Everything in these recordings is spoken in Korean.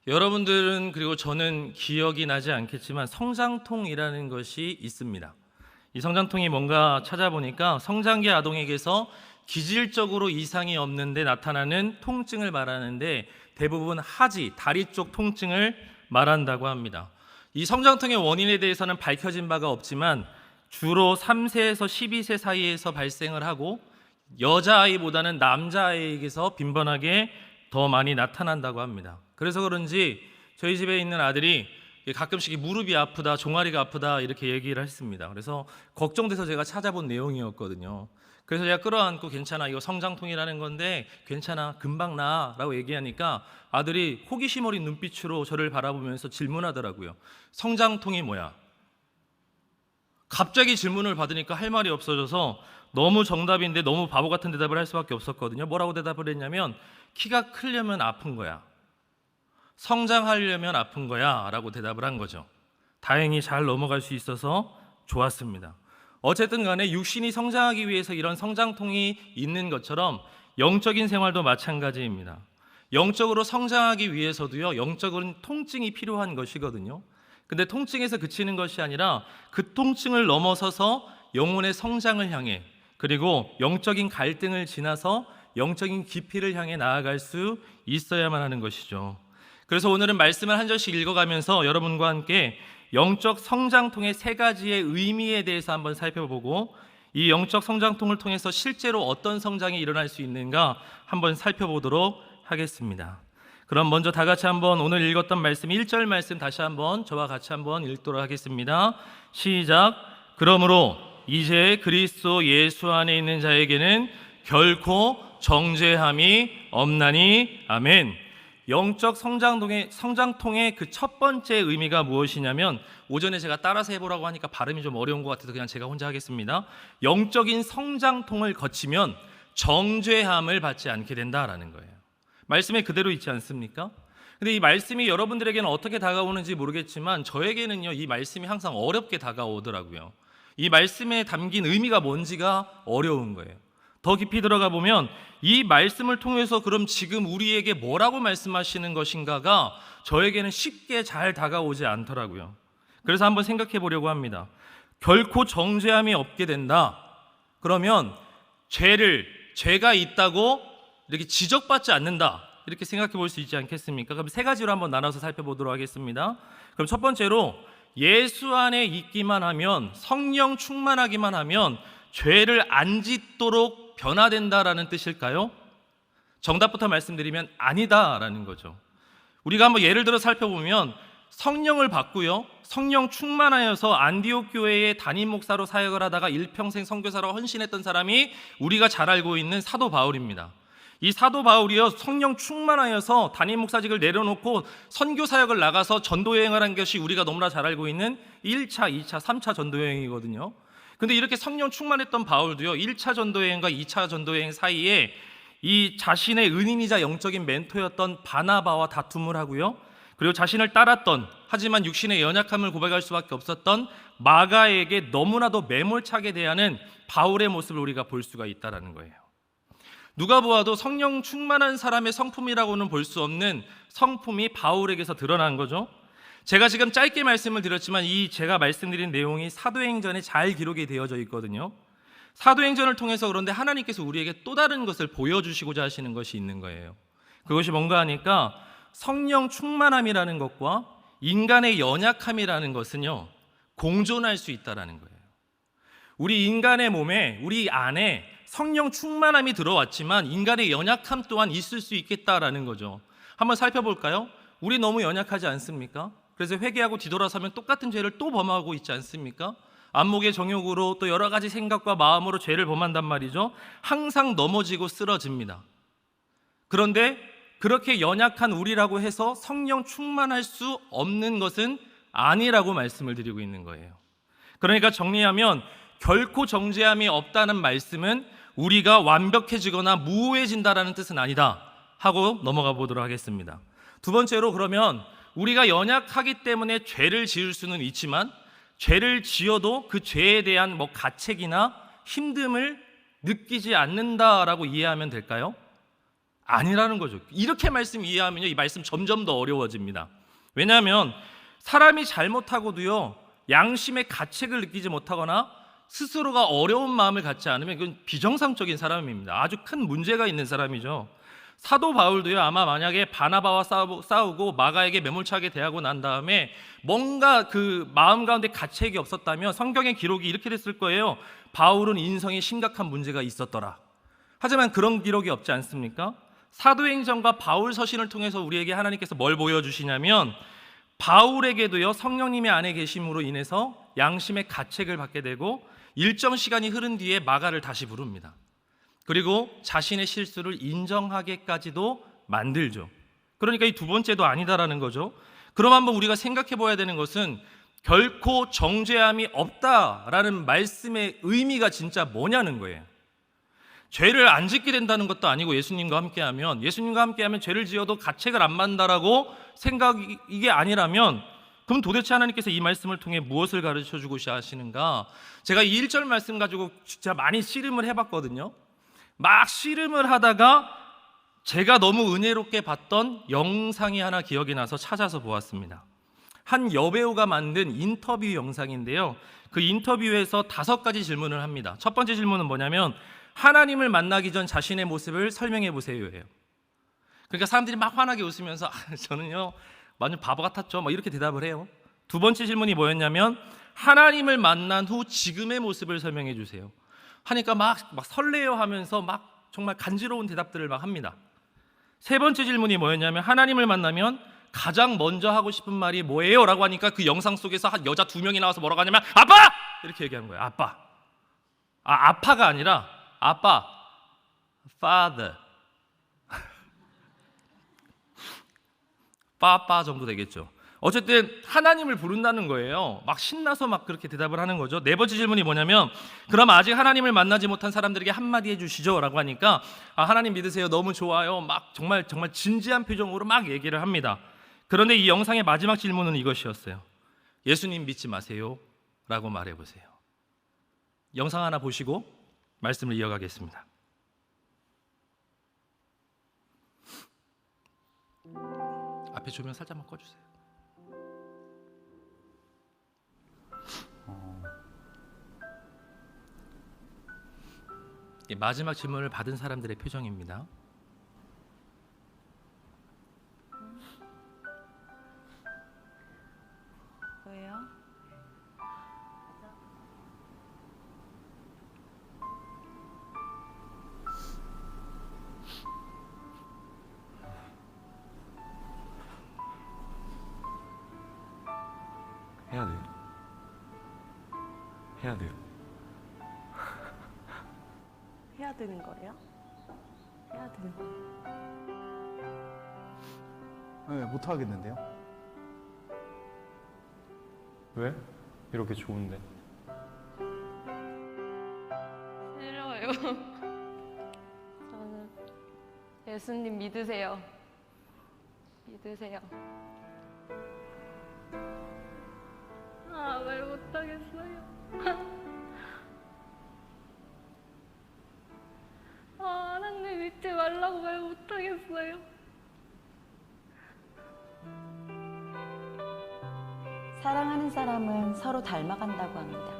여러분들은 그리고 저는 기억이 나지 않겠지만 성장통이라는 것이 있습니다. 이 성장통이 뭔가 찾아보니까 성장기 아동에게서 기질적으로 이상이 없는데 나타나는 통증을 말하는데 대부분 하지, 다리 쪽 통증을 말한다고 합니다. 이 성장통의 원인에 대해서는 밝혀진 바가 없지만 주로 3세에서 12세 사이에서 발생을 하고 여자아이보다는 남자아이에게서 빈번하게 더 많이 나타난다고 합니다. 그래서 그런지 저희 집에 있는 아들이 가끔씩 무릎이 아프다, 종아리가 아프다 이렇게 얘기를 했습니다. 그래서 걱정돼서 제가 찾아본 내용이었거든요. 그래서 제가 끌어안고 괜찮아, 이거 성장통이라는 건데 괜찮아, 금방 나 라고 얘기하니까 아들이 호기심 어린 눈빛으로 저를 바라보면서 질문하더라고요. 성장통이 뭐야? 갑자기 질문을 받으니까 할 말이 없어져서 너무 정답인데 너무 바보 같은 대답을 할 수밖에 없었거든요. 뭐라고 대답을 했냐면 키가 크려면 아픈 거야, 성장하려면 아픈 거야 라고 대답을 한 거죠. 다행히 잘 넘어갈 수 있어서 좋았습니다. 어쨌든 간에 육신이 성장하기 위해서 이런 성장통이 있는 것처럼 영적인 생활도 마찬가지입니다. 영적으로 성장하기 위해서도요, 영적인 통증이 필요한 것이거든요. 근데 통증에서 그치는 것이 아니라 그 통증을 넘어서서 영혼의 성장을 향해, 그리고 영적인 갈등을 지나서 영적인 깊이를 향해 나아갈 수 있어야만 하는 것이죠. 그래서 오늘은 말씀을 한 절씩 읽어가면서 여러분과 함께 영적 성장통의 세 가지의 의미에 대해서 한번 살펴보고 이 영적 성장통을 통해서 실제로 어떤 성장이 일어날 수 있는가 한번 살펴보도록 하겠습니다. 그럼 먼저 다 같이 한번 오늘 읽었던 말씀 1절 말씀 다시 한번 저와 같이 한번 읽도록 하겠습니다. 시작. 그러므로 이제 그리스도 예수 안에 있는 자에게는 결코 정죄함이 없나니. 아멘. 영적 성장통의 그 첫 번째 의미가 무엇이냐면, 오전에 제가 따라서 해보라고 하니까 발음이 좀 어려운 것 같아서 그냥 제가 혼자 하겠습니다. 영적인 성장통을 거치면 정죄함을 받지 않게 된다라는 거예요. 말씀에 그대로 있지 않습니까? 근데 이 말씀이 여러분들에게는 어떻게 다가오는지 모르겠지만 저에게는요, 이 말씀이 항상 어렵게 다가오더라고요. 이 말씀에 담긴 의미가 뭔지가 어려운 거예요. 더 깊이 들어가 보면 이 말씀을 통해서 그럼 지금 우리에게 뭐라고 말씀하시는 것인가가 저에게는 쉽게 잘 다가오지 않더라고요. 그래서 한번 생각해 보려고 합니다. 결코 정죄함이 없게 된다. 그러면 죄가 있다고 이렇게 지적받지 않는다, 이렇게 생각해 볼 수 있지 않겠습니까? 그럼 세 가지로 한번 나눠서 살펴보도록 하겠습니다. 그럼 첫 번째로 예수 안에 있기만 하면, 성령 충만하기만 하면 죄를 안 짓도록 변화된다라는 뜻일까요? 정답부터 말씀드리면 아니다라는 거죠. 우리가 한번 예를 들어 살펴보면 성령을 받고요, 성령 충만하여서 안디옥 교회의 담임 목사로 사역을 하다가 일평생 선교사로 헌신했던 사람이 우리가 잘 알고 있는 사도 바울입니다. 이 사도 바울이요, 성령 충만하여서 담임 목사직을 내려놓고 선교 사역을 나가서 전도 여행을 한 것이 우리가 너무나 잘 알고 있는 1차, 2차, 3차 전도 여행이거든요. 근데 이렇게 성령 충만했던 바울도요, 1차 전도여행과 2차 전도여행 사이에 이 자신의 은인이자 영적인 멘토였던 바나바와 다툼을 하고요, 그리고 자신을 따랐던, 하지만 육신의 연약함을 고백할 수밖에 없었던 마가에게 너무나도 매몰차게 대하는 바울의 모습을 우리가 볼 수가 있다는 거예요. 누가 보아도 성령 충만한 사람의 성품이라고는 볼 수 없는 성품이 바울에게서 드러난 거죠. 제가 지금 짧게 말씀을 드렸지만 이 제가 말씀드린 내용이 사도행전에 잘 기록이 되어져 있거든요. 사도행전을 통해서 그런데 하나님께서 우리에게 또 다른 것을 보여주시고자 하시는 것이 있는 거예요. 그것이 뭔가 하니까 성령 충만함이라는 것과 인간의 연약함이라는 것은요, 공존할 수 있다는 거예요. 우리 인간의 몸에, 우리 안에 성령 충만함이 들어왔지만 인간의 연약함 또한 있을 수 있겠다라는 거죠. 한번 살펴볼까요? 우리 너무 연약하지 않습니까? 그래서 회개하고 뒤돌아서면 똑같은 죄를 또 범하고 있지 않습니까? 안목의 정욕으로 또 여러 가지 생각과 마음으로 죄를 범한단 말이죠. 항상 넘어지고 쓰러집니다. 그런데 그렇게 연약한 우리라고 해서 성령 충만할 수 없는 것은 아니라고 말씀을 드리고 있는 거예요. 그러니까 정리하면 결코 정죄함이 없다는 말씀은 우리가 완벽해지거나 무오해진다라는 뜻은 아니다 하고 넘어가 보도록 하겠습니다. 두 번째로, 그러면 우리가 연약하기 때문에 죄를 지을 수는 있지만 죄를 지어도 그 죄에 대한 가책이나 힘듦을 느끼지 않는다라고 이해하면 될까요? 아니라는 거죠. 이렇게 말씀 이해하면요, 이 말씀 점점 더 어려워집니다. 왜냐하면 사람이 잘못하고도요, 양심의 가책을 느끼지 못하거나 스스로가 어려운 마음을 갖지 않으면 그건 비정상적인 사람입니다. 아주 큰 문제가 있는 사람이죠. 사도 바울도요, 아마 만약에 바나바와 싸우고 마가에게 매몰차게 대하고 난 다음에 뭔가 그 마음 가운데 가책이 없었다면 성경의 기록이 이렇게 됐을 거예요. 바울은 인성에 심각한 문제가 있었더라. 하지만 그런 기록이 없지 않습니까? 사도행전과 바울 서신을 통해서 우리에게 하나님께서 뭘 보여주시냐면, 바울에게도요, 성령님의 안에 계심으로 인해서 양심의 가책을 받게 되고 일정 시간이 흐른 뒤에 마가를 다시 부릅니다. 그리고 자신의 실수를 인정하게까지도 만들죠. 그러니까 이 두 번째도 아니다라는 거죠. 그럼 한번 우리가 생각해 봐야 되는 것은 결코 정죄함이 없다라는 말씀의 의미가 진짜 뭐냐는 거예요. 죄를 안 짓게 된다는 것도 아니고, 예수님과 함께하면 죄를 지어도 가책을 안 받는다라고 생각이 이게 아니라면, 그럼 도대체 하나님께서 이 말씀을 통해 무엇을 가르쳐 주고 하시는가? 제가 이 1절 말씀 가지고 진짜 많이 씨름을 해봤거든요. 막 씨름을 하다가 제가 너무 은혜롭게 봤던 영상이 하나 기억이 나서 찾아서 보았습니다. 한 여배우가 만든 인터뷰 영상인데요, 그 인터뷰에서 5가지 질문을 합니다. 첫 번째 질문은 뭐냐면, 하나님을 만나기 전 자신의 모습을 설명해 보세요예요. 그러니까 사람들이 막 환하게 웃으면서 저는요 완전 바보 같았죠, 막 이렇게 대답을 해요. 두 번째 질문이 뭐였냐면, 하나님을 만난 후 지금의 모습을 설명해 주세요. 하니까 막 설레어 하면서 막 정말 간지러운 대답들을 막 합니다. 세 번째 질문이 뭐였냐면, 하나님을 만나면 가장 먼저 하고 싶은 말이 뭐예요? 라고 하니까 그 영상 속에서 한 여자 2명이 나와서 뭐라고 하냐면, 아빠! 이렇게 얘기하는 거예요. 아빠. 아빠가 아니라 아빠, father, 빠빠 정도 되겠죠. 어쨌든 하나님을 부른다는 거예요. 막 신나서 막 그렇게 대답을 하는 거죠. 네 번째 질문이 뭐냐면, 그럼 아직 하나님을 만나지 못한 사람들에게 한마디 해주시죠 라고 하니까, 하나님 믿으세요, 너무 좋아요, 막 정말 진지한 표정으로 막 얘기를 합니다. 그런데 이 영상의 마지막 질문은 이것이었어요. 예수님 믿지 마세요 라고 말해보세요. 영상 하나 보시고 말씀을 이어가겠습니다. 앞에 조명 살짝만 꺼주세요. 마지막 질문을 받은 사람들의 표정입니다. 왜요? 해야 돼요. 해야 돼요. 해야 되는 거예요? 해야 되는 거예요? 네, 못 하겠는데요. 왜? 이렇게 좋은데. 싫어요. 저는 예수님 믿으세요. 믿으세요. 말 못하겠어요. 하나님 믿지 말라고 말 못하겠어요. 사랑하는 사람은 서로 닮아간다고 합니다.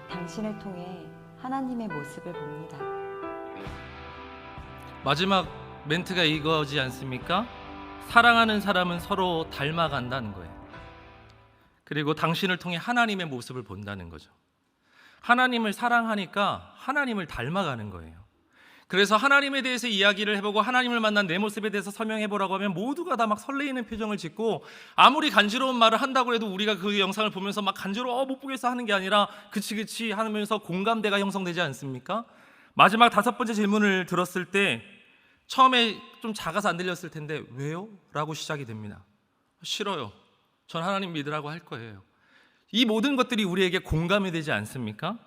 당신을 통해 하나님의 모습을 봅니다. 마지막 멘트가 이거지 않습니까? 사랑하는 사람은 서로 닮아간다는 거예요. 그리고 당신을 통해 하나님의 모습을 본다는 거죠. 하나님을 사랑하니까 하나님을 닮아가는 거예요. 그래서 하나님에 대해서 이야기를 해보고 하나님을 만난 내 모습에 대해서 설명해보라고 하면 모두가 다 막 설레이는 표정을 짓고, 아무리 간지러운 말을 한다고 해도 우리가 그 영상을 보면서 막 간지러워 못 보겠어 하는 게 아니라 그치 하면서 공감대가 형성되지 않습니까? 마지막 5번째 질문을 들었을 때 처음에 좀 작아서 안 들렸을 텐데, 왜요? 라고 시작이 됩니다. 싫어요. 전 하나님 믿으라고 할 거예요. 이 모든 것들이 우리에게 공감이 되지 않습니까?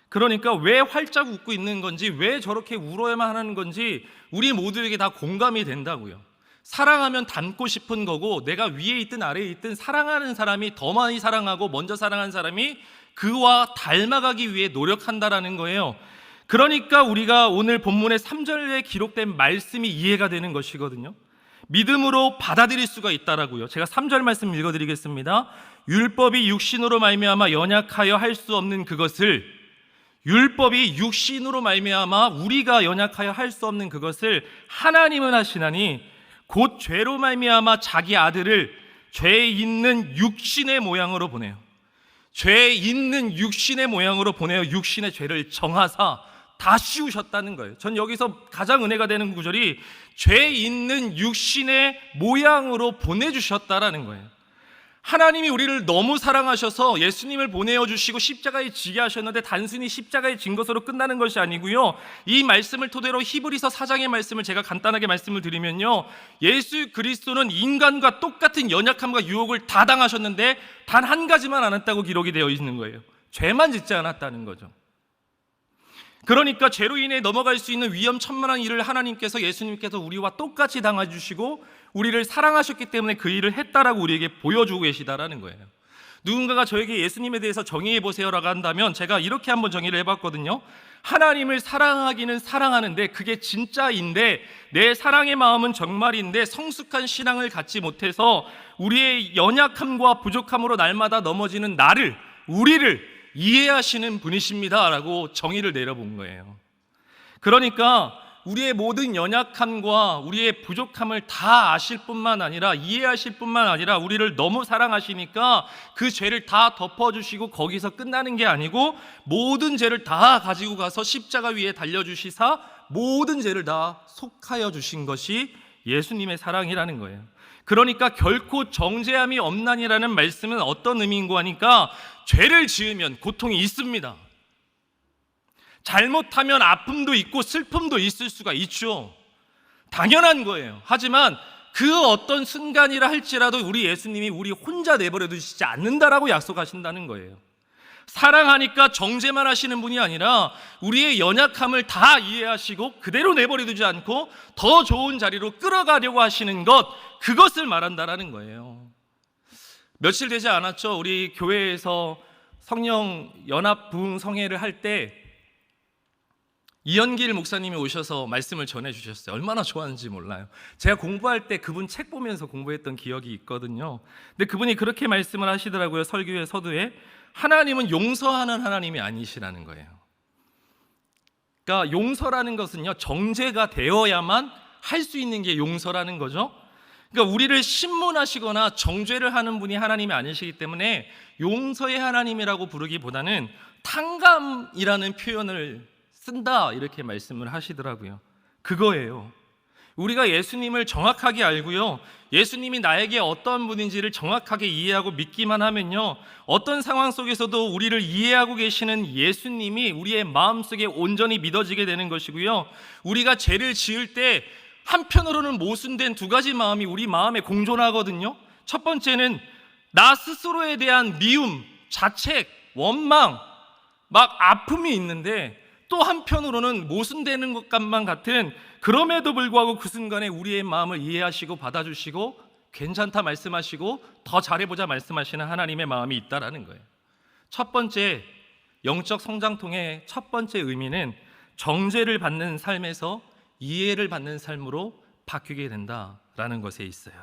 그러니까 왜 활짝 웃고 있는 건지, 왜 저렇게 울어야만 하는 건지 우리 모두에게 다 공감이 된다고요. 사랑하면 닮고 싶은 거고, 내가 위에 있든 아래에 있든 사랑하는 사람이 더 많이 사랑하고 먼저 사랑한 사람이 그와 닮아가기 위해 노력한다라는 거예요. 그러니까 우리가 오늘 본문의 3절에 기록된 말씀이 이해가 되는 것이거든요. 믿음으로 받아들일 수가 있다라고요. 제가 3절 말씀 읽어드리겠습니다. 율법이 육신으로 말미암아 연약하여 할 수 없는 그것을, 율법이 육신으로 말미암아 우리가 연약하여 할 수 없는 그것을 하나님은 하시나니 곧 죄로 말미암아 자기 아들을 죄 있는 육신의 모양으로 보내요. 죄 있는 육신의 모양으로 보내어 육신의 죄를 정하사 다 씌우셨다는 거예요. 전 여기서 가장 은혜가 되는 구절이 죄 있는 육신의 모양으로 보내주셨다라는 거예요. 하나님이 우리를 너무 사랑하셔서 예수님을 보내어주시고 십자가에 지게 하셨는데 단순히 십자가에 진 것으로 끝나는 것이 아니고요, 이 말씀을 토대로 히브리서 4장의 말씀을 제가 간단하게 말씀을 드리면요, 예수 그리스도는 인간과 똑같은 연약함과 유혹을 다 당하셨는데 단 한 가지만 안 했다고 기록이 되어 있는 거예요. 죄만 짓지 않았다는 거죠. 그러니까 죄로 인해 넘어갈 수 있는 위험천만한 일을 하나님께서, 예수님께서 우리와 똑같이 당해주시고 우리를 사랑하셨기 때문에 그 일을 했다라고 우리에게 보여주고 계시다라는 거예요. 누군가가 저에게 예수님에 대해서 정의해 보세요라고 한다면 제가 이렇게 한번 정의를 해봤거든요. 하나님을 사랑하기는 사랑하는데 그게 진짜인데 내 사랑의 마음은 정말인데 성숙한 신앙을 갖지 못해서 우리의 연약함과 부족함으로 날마다 넘어지는 나를, 우리를 이해하시는 분이십니다 라고 정의를 내려본 거예요. 그러니까 우리의 모든 연약함과 우리의 부족함을 다 아실 뿐만 아니라 이해하실 뿐만 아니라 우리를 너무 사랑하시니까 그 죄를 다 덮어주시고 거기서 끝나는 게 아니고 모든 죄를 다 가지고 가서 십자가 위에 달려주시사 모든 죄를 다 속하여 주신 것이 예수님의 사랑이라는 거예요. 그러니까 결코 정죄함이 없나니라는 말씀은 어떤 의미인고 하니까 죄를 지으면 고통이 있습니다. 잘못하면 아픔도 있고 슬픔도 있을 수가 있죠. 당연한 거예요. 하지만 그 어떤 순간이라 할지라도 우리 예수님이 우리 혼자 내버려 두시지 않는다라고 약속하신다는 거예요. 사랑하니까 정죄만 하시는 분이 아니라 우리의 연약함을 다 이해하시고 그대로 내버려 두지 않고 더 좋은 자리로 끌어가려고 하시는 것, 그것을 말한다라는 거예요. 며칠 되지 않았죠. 우리 교회에서 성령 연합 부흥 성회를 할 때 이현길 목사님이 오셔서 말씀을 전해주셨어요. 얼마나 좋았는지 몰라요. 제가 공부할 때 그분 책 보면서 공부했던 기억이 있거든요. 근데 그분이 그렇게 말씀을 하시더라고요. 설교의 서두에 하나님은 용서하는 하나님이 아니시라는 거예요. 그러니까 용서라는 것은요, 정죄가 되어야만 할 수 있는 게 용서라는 거죠. 그러니까 우리를 신문하시거나 정죄를 하는 분이 하나님이 아니시기 때문에 용서의 하나님이라고 부르기보다는 탕감이라는 표현을 쓴다, 이렇게 말씀을 하시더라고요. 그거예요. 우리가 예수님을 정확하게 알고요, 예수님이 나에게 어떤 분인지를 정확하게 이해하고 믿기만 하면요, 어떤 상황 속에서도 우리를 이해하고 계시는 예수님이 우리의 마음속에 온전히 믿어지게 되는 것이고요, 우리가 죄를 지을 때 한편으로는 모순된 두 가지 마음이 우리 마음에 공존하거든요. 첫 번째는 나 스스로에 대한 미움, 자책, 원망, 막 아픔이 있는데, 또 한편으로는 모순되는 것만 같은, 그럼에도 불구하고 그 순간에 우리의 마음을 이해하시고 받아주시고 괜찮다 말씀하시고 더 잘해보자 말씀하시는 하나님의 마음이 있다라는 거예요. 첫 번째 영적 성장통의 첫 번째 의미는 정죄를 받는 삶에서 이해를 받는 삶으로 바뀌게 된다라는 것에 있어요.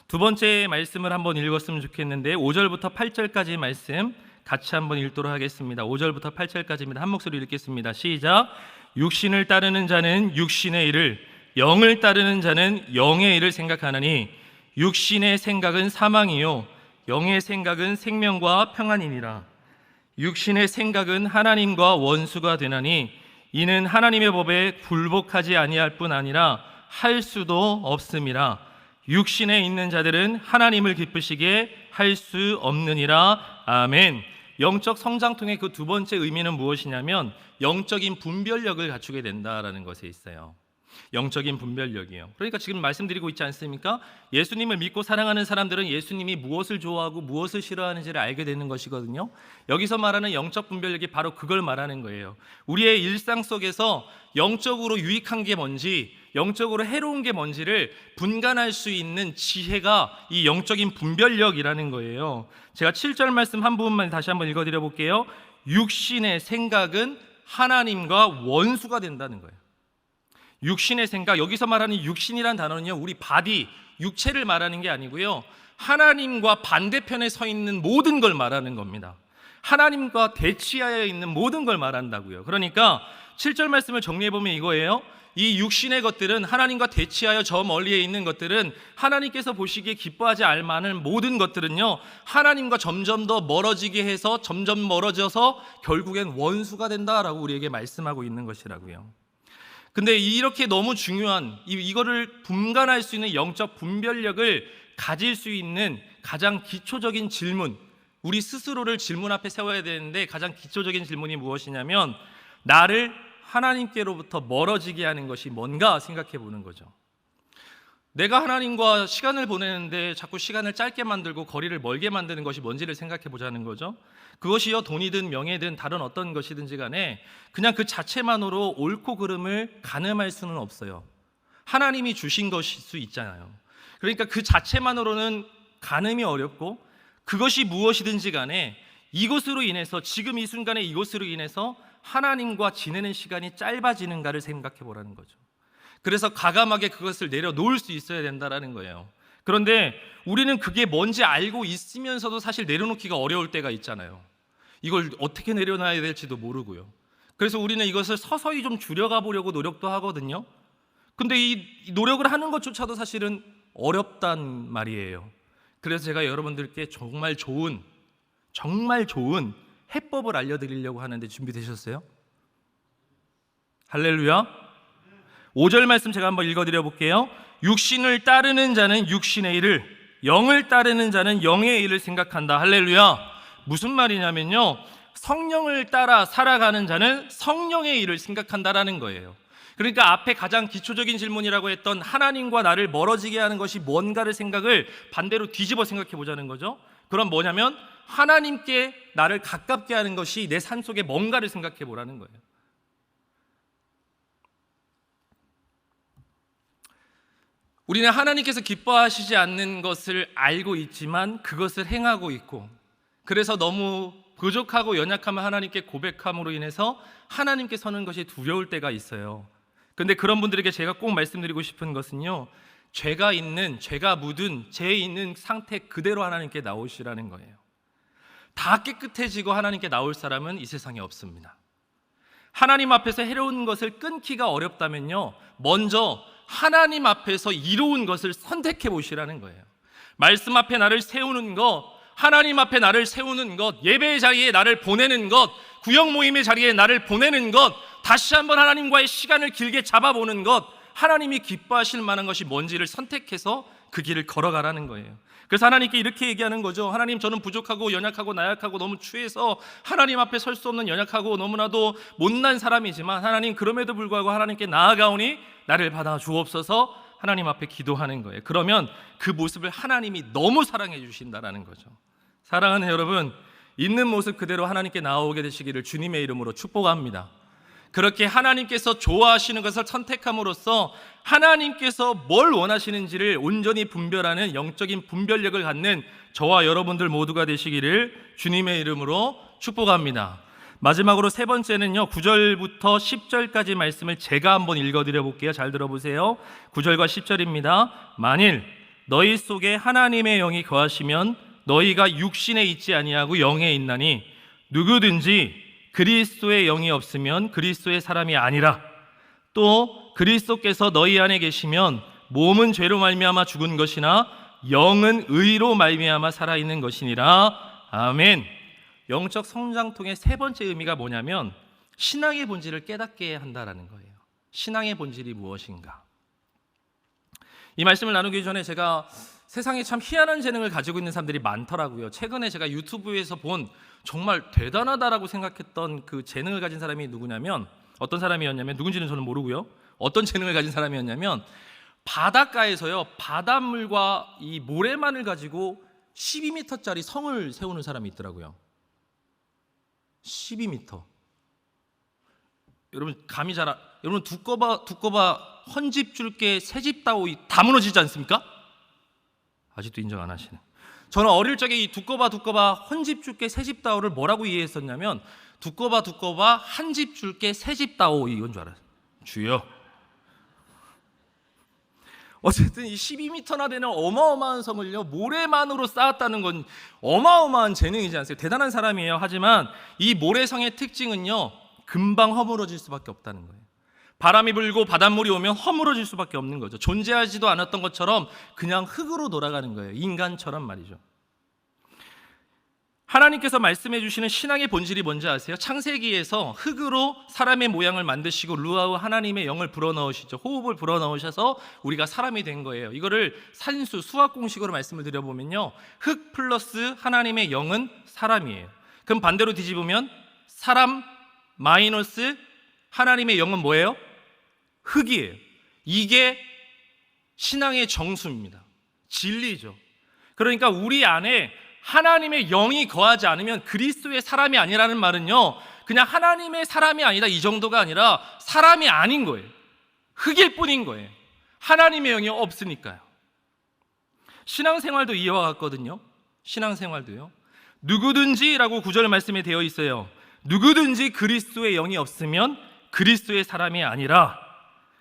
두 번째 말씀을 한번 읽었으면 좋겠는데 5절부터 8절까지 말씀 같이 한번 읽도록 하겠습니다. 5절부터 8절까지입니다. 한 목소리 읽겠습니다. 시작. 육신을 따르는 자는 육신의 일을, 영을 따르는 자는 영의 일을 생각하나니 육신의 생각은 사망이요 영의 생각은 생명과 평안이니라. 육신의 생각은 하나님과 원수가 되나니 이는 하나님의 법에 굴복하지 아니할 뿐 아니라 할 수도 없음이라. 육신에 있는 자들은 하나님을 기쁘시게 할 수 없느니라. 아멘. 영적 성장통의 그 두 번째 의미는 무엇이냐면 영적인 분별력을 갖추게 된다라는 것에 있어요. 영적인 분별력이요. 그러니까 지금 말씀드리고 있지 않습니까? 예수님을 믿고 사랑하는 사람들은 예수님이 무엇을 좋아하고 무엇을 싫어하는지를 알게 되는 것이거든요. 여기서 말하는 영적 분별력이 바로 그걸 말하는 거예요. 우리의 일상 속에서 영적으로 유익한 게 뭔지, 영적으로 해로운 게 뭔지를 분간할 수 있는 지혜가 이 영적인 분별력이라는 거예요. 제가 7절 말씀 한 부분만 다시 한번 읽어드려 볼게요. 육신의 생각은 하나님과 원수가 된다는 거예요. 육신의 생각, 여기서 말하는 육신이란 단어는요, 우리 바디, 육체를 말하는 게 아니고요, 하나님과 반대편에 서 있는 모든 걸 말하는 겁니다. 하나님과 대치하여 있는 모든 걸 말한다고요. 그러니까 7절 말씀을 정리해보면 이거예요. 이 육신의 것들은, 하나님과 대치하여 저 멀리에 있는 것들은, 하나님께서 보시기에 기뻐하지 않을 모든 것들은요, 하나님과 점점 더 멀어지게 해서 점점 멀어져서 결국엔 원수가 된다라고 우리에게 말씀하고 있는 것이라고요. 근데 이렇게 너무 중요한 이거를 분간할 수 있는 영적 분별력을 가질 수 있는 가장 기초적인 질문, 우리 스스로를 질문 앞에 세워야 되는데 가장 기초적인 질문이 무엇이냐면, 나를 하나님께로부터 멀어지게 하는 것이 뭔가 생각해 보는 거죠. 내가 하나님과 시간을 보내는데 자꾸 시간을 짧게 만들고 거리를 멀게 만드는 것이 뭔지를 생각해 보자는 거죠. 그것이요, 돈이든 명예든 다른 어떤 것이든지 간에 그냥 그 자체만으로 옳고 그름을 가늠할 수는 없어요. 하나님이 주신 것일 수 있잖아요. 그러니까 그 자체만으로는 가늠이 어렵고, 그것이 무엇이든지 간에 이것으로 인해서, 지금 이 순간에 이것으로 인해서 하나님과 지내는 시간이 짧아지는가를 생각해 보라는 거죠. 그래서 과감하게 그것을 내려놓을 수 있어야 된다라는 거예요. 그런데 우리는 그게 뭔지 알고 있으면서도 사실 내려놓기가 어려울 때가 있잖아요. 이걸 어떻게 내려놔야 될지도 모르고요. 그래서 우리는 이것을 서서히 좀 줄여가 보려고 노력도 하거든요. 근데 이 노력을 하는 것조차도 사실은 어렵단 말이에요. 그래서 제가 여러분들께 정말 좋은 해법을 알려드리려고 하는데, 준비되셨어요? 할렐루야. 5절 말씀 제가 한번 읽어드려 볼게요. 육신을 따르는 자는 육신의 일을, 영을 따르는 자는 영의 일을 생각한다. 할렐루야. 무슨 말이냐면요, 성령을 따라 살아가는 자는 성령의 일을 생각한다라는 거예요. 그러니까 앞에 가장 기초적인 질문이라고 했던 하나님과 나를 멀어지게 하는 것이 뭔가를 생각을 반대로 뒤집어 생각해 보자는 거죠. 그럼 뭐냐면, 하나님께 나를 가깝게 하는 것이 내 삶 속에 뭔가를 생각해 보라는 거예요. 우리는 하나님께서 기뻐하시지 않는 것을 알고 있지만 그것을 행하고 있고, 그래서 너무 부족하고 연약함을 하나님께 고백함으로 인해서 하나님께 서는 것이 두려울 때가 있어요. 그런데 그런 분들에게 제가 꼭 말씀드리고 싶은 것은요, 죄가 묻은 죄 있는 상태 그대로 하나님께 나오시라는 거예요. 다 깨끗해지고 하나님께 나올 사람은 이 세상에 없습니다. 하나님 앞에서 해로운 것을 끊기가 어렵다면요, 먼저 하나님 앞에서 이로운 것을 선택해 보시라는 거예요. 말씀 앞에 나를 세우는 것, 하나님 앞에 나를 세우는 것, 예배의 자리에 나를 보내는 것, 구역 모임의 자리에 나를 보내는 것, 다시 한번 하나님과의 시간을 길게 잡아보는 것, 하나님이 기뻐하실 만한 것이 뭔지를 선택해서 그 길을 걸어가라는 거예요. 그래서 하나님께 이렇게 얘기하는 거죠. 하나님, 저는 부족하고 연약하고 나약하고 너무 추해서 하나님 앞에 설 수 없는 연약하고 너무나도 못난 사람이지만, 하나님, 그럼에도 불구하고 하나님께 나아가오니 나를 받아 주옵소서 하나님 앞에 기도하는 거예요. 그러면 그 모습을 하나님이 너무 사랑해 주신다라는 거죠. 사랑하는 여러분, 있는 모습 그대로 하나님께 나아오게 되시기를 주님의 이름으로 축복합니다. 그렇게 하나님께서 좋아하시는 것을 선택함으로써 하나님께서 뭘 원하시는지를 온전히 분별하는 영적인 분별력을 갖는 저와 여러분들 모두가 되시기를 주님의 이름으로 축복합니다. 마지막으로 세 번째는요, 9절부터 10절까지 말씀을 제가 한번 읽어드려 볼게요. 잘 들어보세요. 9절과 10절입니다. 만일 너희 속에 하나님의 영이 거하시면 너희가 육신에 있지 아니하고 영에 있나니, 누구든지 그리스도의 영이 없으면 그리스도의 사람이 아니라, 또 그리스도께서 너희 안에 계시면 몸은 죄로 말미암아 죽은 것이나 영은 의로 말미암아 살아있는 것이니라. 아멘. 영적 성장통의 세 번째 의미가 뭐냐면, 신앙의 본질을 깨닫게 한다라는 거예요. 신앙의 본질이 무엇인가? 이 말씀을 나누기 전에 제가 세상에 참 희한한 재능을 가지고 있는 사람들이 많더라고요. 최근에 제가 유튜브에서 본 정말 대단하다라고 생각했던 그 재능을 가진 사람이 누구냐면, 어떤 사람이었냐면, 누군지는 저는 모르고요, 어떤 재능을 가진 사람이었냐면, 바닷가에서요, 바닷물과 이 모래만을 가지고 12m짜리 성을 세우는 사람이 있더라고요. 12m. 여러분 감이 여러분 두꺼봐 헌집 줄게 새집 다오 다 무너지지 않습니까? 아직도 인정 안 하시네. 저는 어릴 적에 이 두꺼봐 한 집 줄게 새 집 다오를 뭐라고 이해했었냐면 두꺼봐 한 집 줄게 새 집 다오 이건 줄 알았어요. 주여. 어쨌든 이 12m나 되는 어마어마한 성을요 모래만으로 쌓았다는 건 어마어마한 재능이지 않습니까? 대단한 사람이에요. 하지만 이 모래성의 특징은요 금방 허물어질 수밖에 없다는 거예요. 바람이 불고 바닷물이 오면 허물어질 수밖에 없는 거죠. 존재하지도 않았던 것처럼 그냥 흙으로 돌아가는 거예요. 인간처럼 말이죠. 하나님께서 말씀해 주시는 신앙의 본질이 뭔지 아세요? 창세기에서 흙으로 사람의 모양을 만드시고 루아우 하나님의 영을 불어넣으시죠. 호흡을 불어넣으셔서 우리가 사람이 된 거예요. 이거를 산수 수학 공식으로 말씀을 드려보면요 흙 플러스 하나님의 영은 사람이에요. 그럼 반대로 뒤집으면 사람 마이너스 하나님의 영은 뭐예요? 흙이에요. 이게 신앙의 정수입니다. 진리죠. 그러니까 우리 안에 하나님의 영이 거하지 않으면 그리스도의 사람이 아니라는 말은요 그냥 하나님의 사람이 아니다 이 정도가 아니라 사람이 아닌 거예요. 흙일 뿐인 거예요. 하나님의 영이 없으니까요. 신앙생활도 이와 같거든요. 신앙생활도요. 누구든지라고 구절 말씀에 되어 있어요. 누구든지 그리스도의 영이 없으면 그리스도의 사람이 아니라,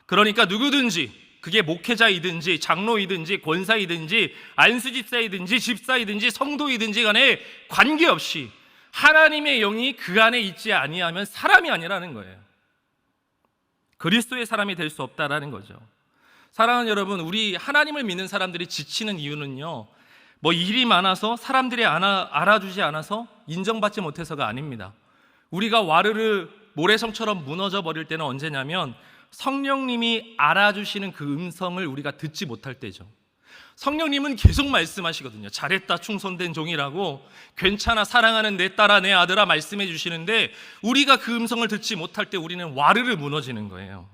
그러니까 누구든지 그게 목회자이든지 장로이든지 권사이든지 안수집사이든지 집사이든지 성도이든지 간에 관계없이 하나님의 영이 그 안에 있지 아니하면 사람이 아니라는 거예요. 그리스도의 사람이 될 수 없다라는 거죠. 사랑하는 여러분, 우리 하나님을 믿는 사람들이 지치는 이유는요 뭐 일이 많아서 사람들이 알아주지 않아서 인정받지 못해서가 아닙니다. 우리가 와르르 모래성처럼 무너져 버릴 때는 언제냐면 성령님이 알아주시는 그 음성을 우리가 듣지 못할 때죠. 성령님은 계속 말씀하시거든요. 잘했다 충성된 종이라고, 괜찮아 사랑하는 내 딸아 내 아들아 말씀해 주시는데 우리가 그 음성을 듣지 못할 때 우리는 와르르 무너지는 거예요.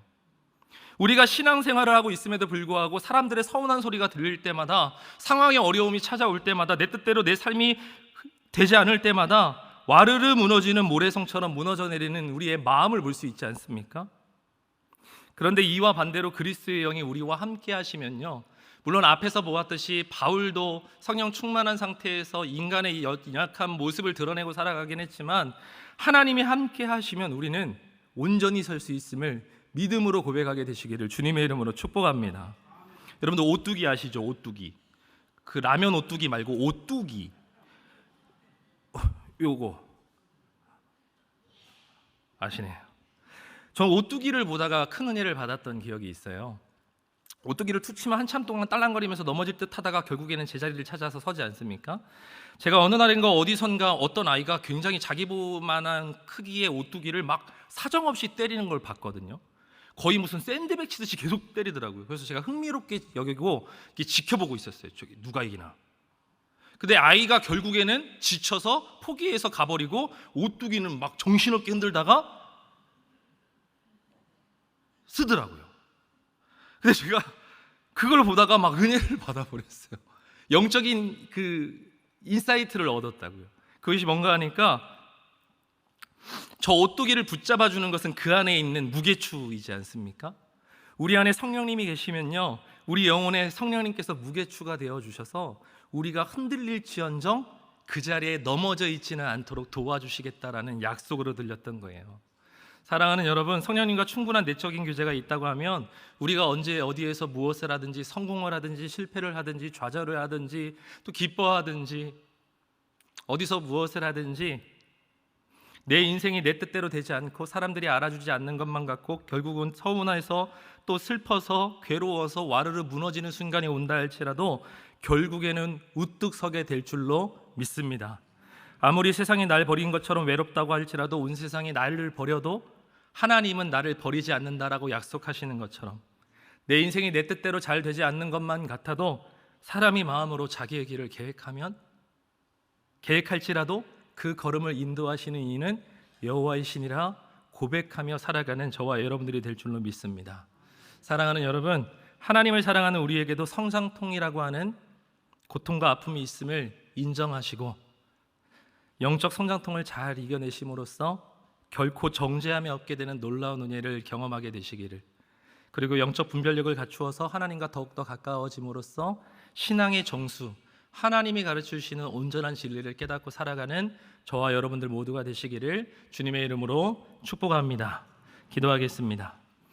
우리가 신앙생활을 하고 있음에도 불구하고 사람들의 서운한 소리가 들릴 때마다, 상황의 어려움이 찾아올 때마다, 내 뜻대로 내 삶이 되지 않을 때마다 와르르 무너지는 모래성처럼 무너져 내리는 우리의 마음을 볼 수 있지 않습니까? 그런데 이와 반대로 그리스도의 영이 우리와 함께 하시면요, 물론 앞에서 보았듯이 바울도 성령 충만한 상태에서 인간의 연약한 모습을 드러내고 살아가긴 했지만 하나님이 함께 하시면 우리는 온전히 설 수 있음을 믿음으로 고백하게 되시기를 주님의 이름으로 축복합니다. 여러분들 오뚜기 아시죠? 오뚜기. 그 라면 오뚜기 말고 오뚜기. 요거 아시네요. 전 오뚜기를 보다가 큰 은혜를 받았던 기억이 있어요. 오뚜기를 툭 치면 한참 동안 딸랑거리면서 넘어질 듯 하다가 결국에는 제자리를 찾아서 서지 않습니까? 제가 어느 날인가 어디선가 어떤 아이가 굉장히 자기만한 크기의 오뚜기를 막 사정없이 때리는 걸 봤거든요. 거의 무슨 샌드백 치듯이 계속 때리더라고요. 그래서 제가 흥미롭게 여기고 지켜보고 있었어요. 저기 누가 이기나. 근데 아이가 결국에는 지쳐서 포기해서 가버리고 오뚜기는 막 정신없게 흔들다가 쓰더라고요. 근데 제가 그걸 보다가 막 은혜를 받아버렸어요. 영적인 그 인사이트를 얻었다고요. 그것이 뭔가 하니까 저 오뚜기를 붙잡아 주는 것은 그 안에 있는 무게추이지 않습니까? 우리 안에 성령님이 계시면요, 우리 영혼에 성령님께서 무게추가 되어 주셔서 우리가 흔들릴지언정 그 자리에 넘어져 있지는 않도록 도와주시겠다라는 약속으로 들렸던 거예요. 사랑하는 여러분, 성령님과 충분한 내적인 교제가 있다고 하면 우리가 언제 어디에서 무엇을 하든지 성공을 하든지 실패를 하든지 좌절을 하든지 또 기뻐하든지 어디서 무엇을 하든지 내 인생이 내 뜻대로 되지 않고 사람들이 알아주지 않는 것만 같고 결국은 서운해서 또 슬퍼서 괴로워서 와르르 무너지는 순간이 온다 할지라도 결국에는 우뚝 서게 될 줄로 믿습니다. 아무리 세상이 날 버린 것처럼 외롭다고 할지라도 온 세상이 나를 버려도 하나님은 나를 버리지 않는다라고 약속하시는 것처럼 내 인생이 내 뜻대로 잘 되지 않는 것만 같아도 사람이 마음으로 자기의 길을 계획할지라도 그 걸음을 인도하시는 이는 여호와이시니라 고백하며 살아가는 저와 여러분들이 될 줄로 믿습니다. 사랑하는 여러분, 하나님을 사랑하는 우리에게도 성장통이라고 하는 고통과 아픔이 있음을 인정하시고 영적 성장통을 잘 이겨내심으로써 결코 정죄함이 없게 되는 놀라운 은혜를 경험하게 되시기를, 그리고 영적 분별력을 갖추어서 하나님과 더욱더 가까워짐으로써 신앙의 정수, 하나님이 가르쳐 주시는 온전한 진리를 깨닫고 살아가는 저와 여러분들 모두가 되시기를 주님의 이름으로 축복합니다. 기도하겠습니다.